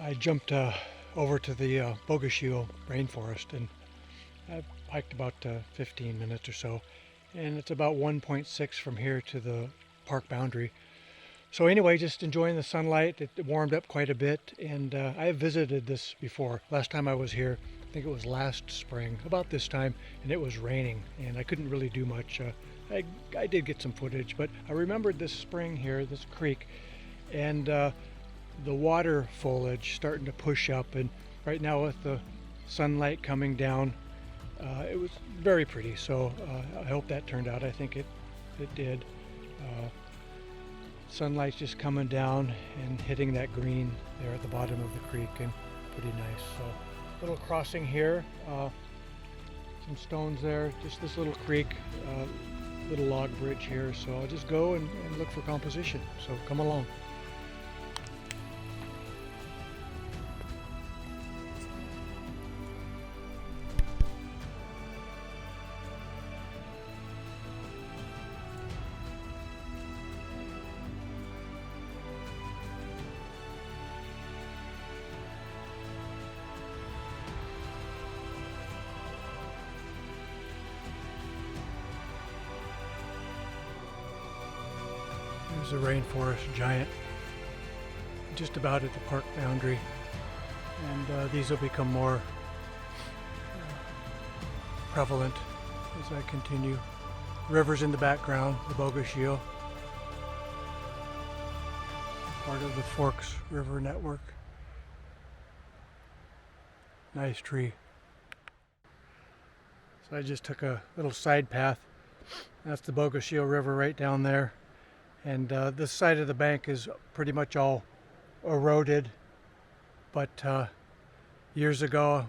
I jumped over to the Bogachiel rainforest, and I hiked about 15 minutes or so, and it's about 1.6 from here to the park boundary. So anyway, just enjoying the sunlight. It warmed up quite a bit, and I have visited this before. Last time I was here, I think it was last spring, about this time, and it was raining, and I couldn't really do much. I did get some footage, but I remembered this spring here, this creek, and the water foliage starting to push up, and right now with the sunlight coming down, it was very pretty. So I hope that turned out. I think it did. Sunlight's just coming down and hitting that green there at the bottom of the creek, and pretty nice. So little crossing here, some stones there, just this little creek, little log bridge here. So I'll just go and look for composition. So come along. There's a rainforest giant just about at the park boundary, and these will become more prevalent as I continue. Rivers in the background, the Bogachiel, part of the Forks River network. Nice tree. So I just took a little side path. That's the Bogachiel River right down there. And this side of the bank is pretty much all eroded. But years ago,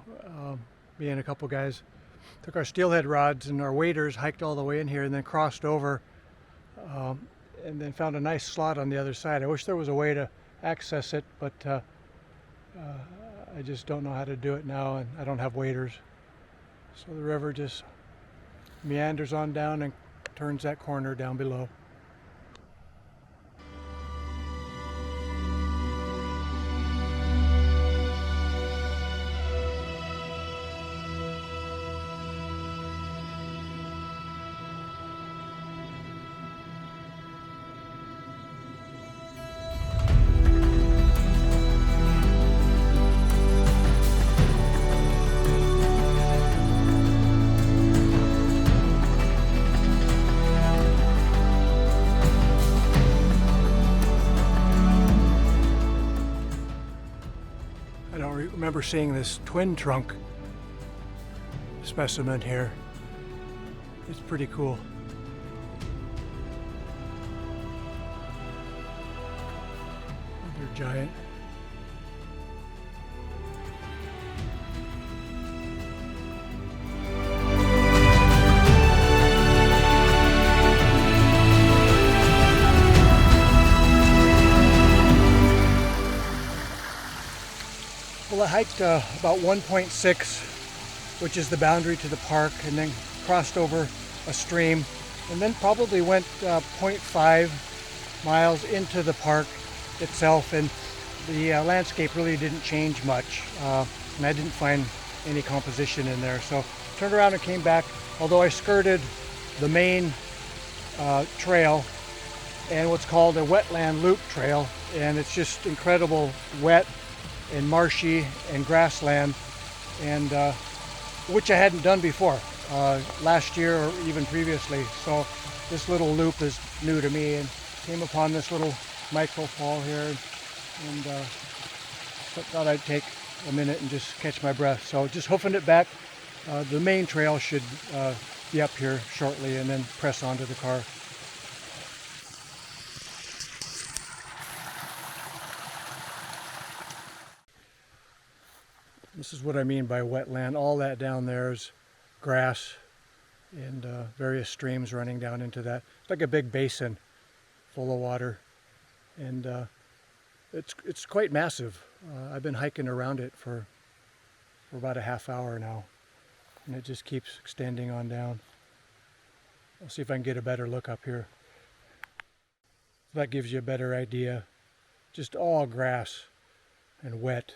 me and a couple guys took our steelhead rods and our waders, hiked all the way in here, and then crossed over, and then found a nice slot on the other side. I wish there was a way to access it, but I just don't know how to do it now, and I don't have waders. So the river just meanders on down and turns that corner down below. I don't remember seeing this twin trunk specimen here. It's pretty cool. Another giant. Well, I hiked about 1.6, which is the boundary to the park, and then crossed over a stream, and then probably went 0.5 miles into the park itself, and the landscape really didn't change much, and I didn't find any composition in there. So turned around and came back, although I skirted the main trail and what's called a wetland loop trail, and it's just incredible wet and marshy and grassland, and which I hadn't done before last year or even previously. So this little loop is new to me, and came upon this little micro fall here, and thought I'd take a minute and just catch my breath. So just hoofing it back. The main trail should be up here shortly, and then press onto the car. This is what I mean by wetland. All that down there is grass and various streams running down into that. It's like a big basin full of water, and it's quite massive. I've been hiking around it for about a half hour now, and it just keeps extending on down. I'll see if I can get a better look up here. That gives you a better idea. Just all grass and wet.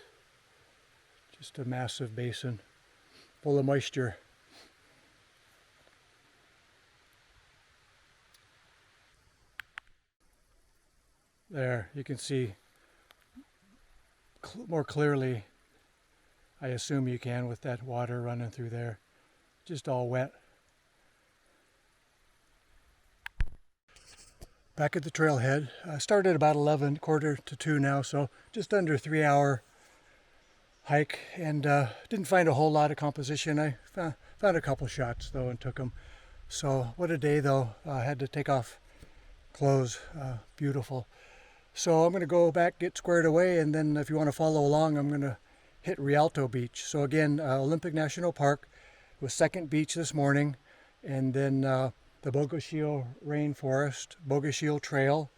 Just a massive basin full of moisture. There, you can see more clearly, I assume you can, with that water running through there. Just all wet. Back at the trailhead. I started about 11, quarter to 2 now, so just under 3-hour hike, and didn't find a whole lot of composition. I found a couple shots though and took them. So what a day though. I had to take off clothes. Beautiful. So I'm going to go back, get squared away, and then if you want to follow along, I'm going to hit Rialto Beach. So again, Olympic National Park was second beach this morning, and then the Bogachiel Rainforest, Bogachiel Trail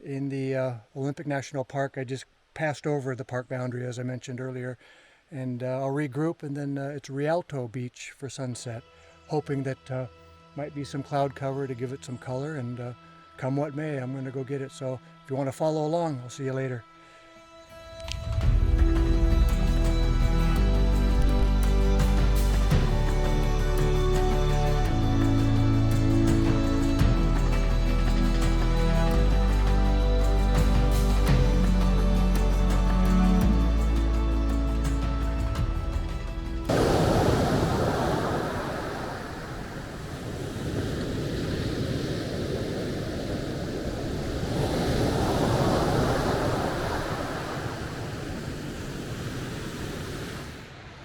in the Olympic National Park. I just passed over the park boundary, as I mentioned earlier, and I'll regroup, and then it's Rialto Beach for sunset, hoping that might be some cloud cover to give it some color, and come what may, I'm going to go get it. So if you want to follow along, I'll see you later.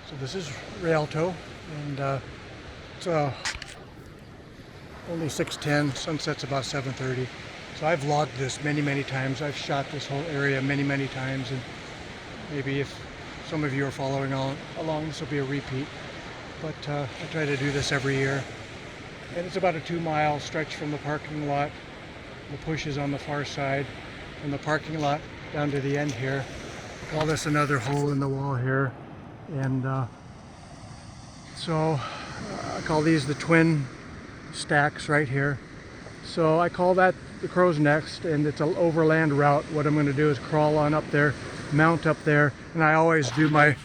So this is Rialto, and it's only 6:10, sunset's about 7:30. So I've vlogged this many times. I've shot this whole area many times, and maybe if some of you are following along, this will be a repeat. But I try to do this every year. And it's about a 2-mile stretch from the parking lot. The push is on the far side, from the parking lot down to the end here. I call this another hole in the wall here. And so I call these the twin stacks right here. So I call that the crow's nest, and it's an overland route. What I'm going to do is crawl on up there, mount up there, and I always do my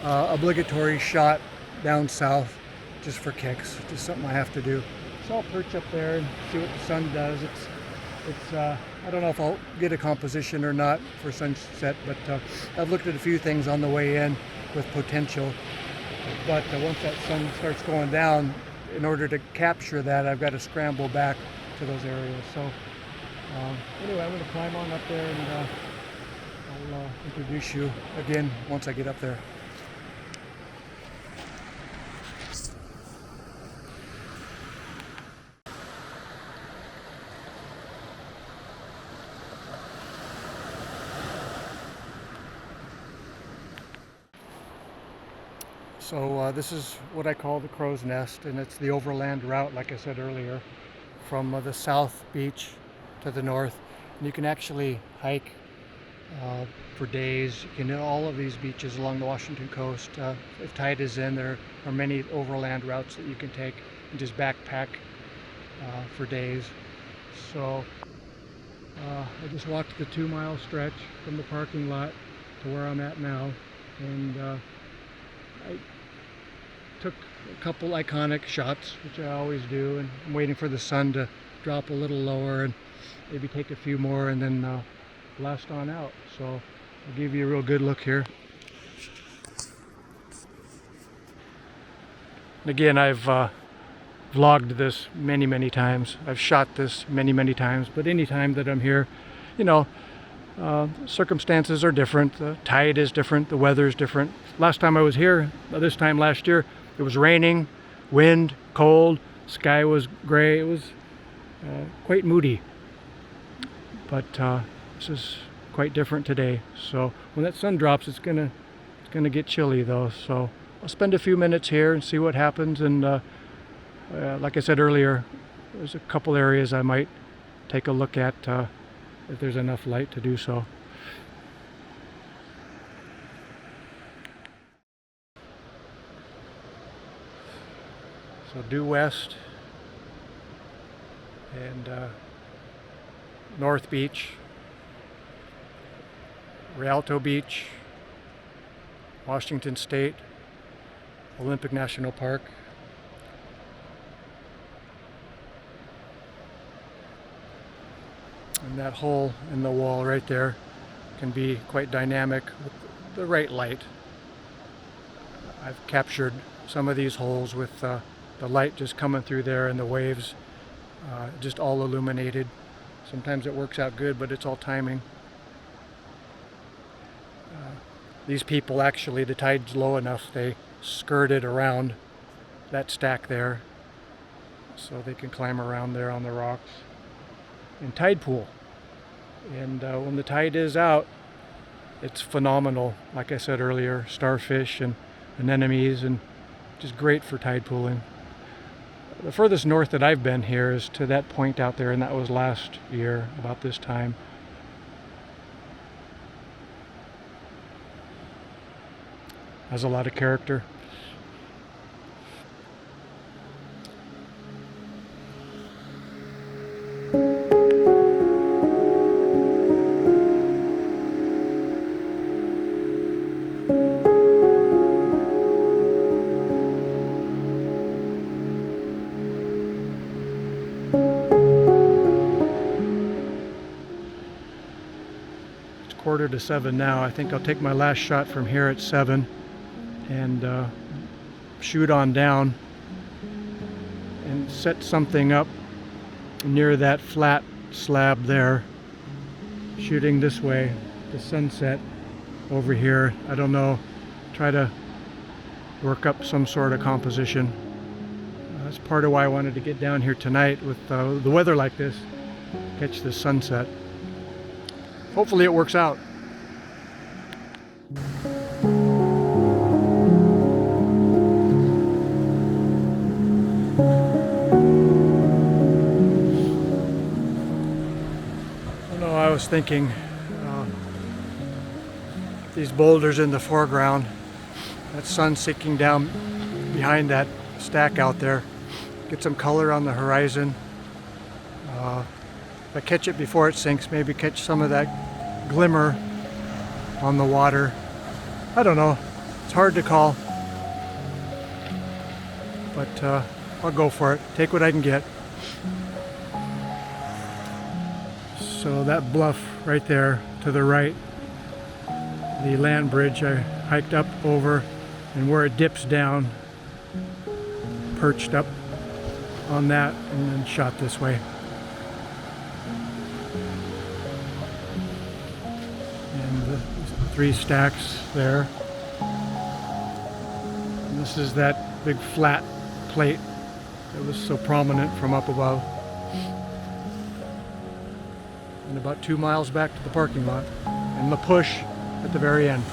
obligatory shot down south just for kicks, just something I have to do. So I'll perch up there and see what the sun does. It's I don't know if I'll get a composition or not for sunset, but I've looked at a few things on the way in with potential. But once that sun starts going down, in order to capture that, I've got to scramble back to those areas. So anyway, I'm going to climb on up there, and I'll introduce you again once I get up there. So this is what I call the crow's nest, and it's the overland route, like I said earlier, from the south beach to the north. And you can actually hike for days. You can hit all of these beaches along the Washington coast. If tide is in, there are many overland routes that you can take and just backpack for days. So I just walked the 2-mile stretch from the parking lot to where I'm at now, and I took a couple iconic shots, which I always do, and I'm waiting for the sun to drop a little lower and maybe take a few more, and then blast on out. So I'll give you a real good look here. And again, I've vlogged this many times. I've shot this many times, but any time that I'm here, you know, circumstances are different. The tide is different. The weather is different. Last time I was here, this time last year, it was raining, wind, cold, sky was gray. It was quite moody. But this is quite different today. So when that sun drops, it's gonna get chilly though. So I'll spend a few minutes here and see what happens. And like I said earlier, there's a couple areas I might take a look at if there's enough light to do so. So due west and North Beach, Rialto Beach, Washington State, Olympic National Park. And that hole in the wall right there can be quite dynamic with the right light. I've captured some of these holes with the light just coming through there and the waves just all illuminated. Sometimes it works out good, but it's all timing. These people actually, the tide's low enough, they skirted around that stack there so they can climb around there on the rocks. And tide pool. And when the tide is out, it's phenomenal. Like I said earlier, starfish and anemones, and just great for tide pooling. The furthest north that I've been here is to that point out there, and that was last year about this time. Has a lot of character. It's 6:45 now. I think I'll take my last shot from here at 7 and shoot on down and set something up near that flat slab there, shooting this way, the sunset over here. I don't know, try to work up some sort of composition. That's part of why I wanted to get down here tonight with the weather like this, catch the sunset. Hopefully it works out. I was thinking these boulders in the foreground, that sun sinking down behind that stack out there, get some color on the horizon. If I catch it before it sinks, maybe catch some of that glimmer on the water. I don't know, it's hard to call, but I'll go for it, take what I can get. So that bluff right there to the right, the land bridge I hiked up over, and where it dips down, perched up on that and then shot this way. And the 3 stacks there. And this is that big flat plate that was so prominent from up above. And about 2 miles back to the parking lot, and the push at the very end.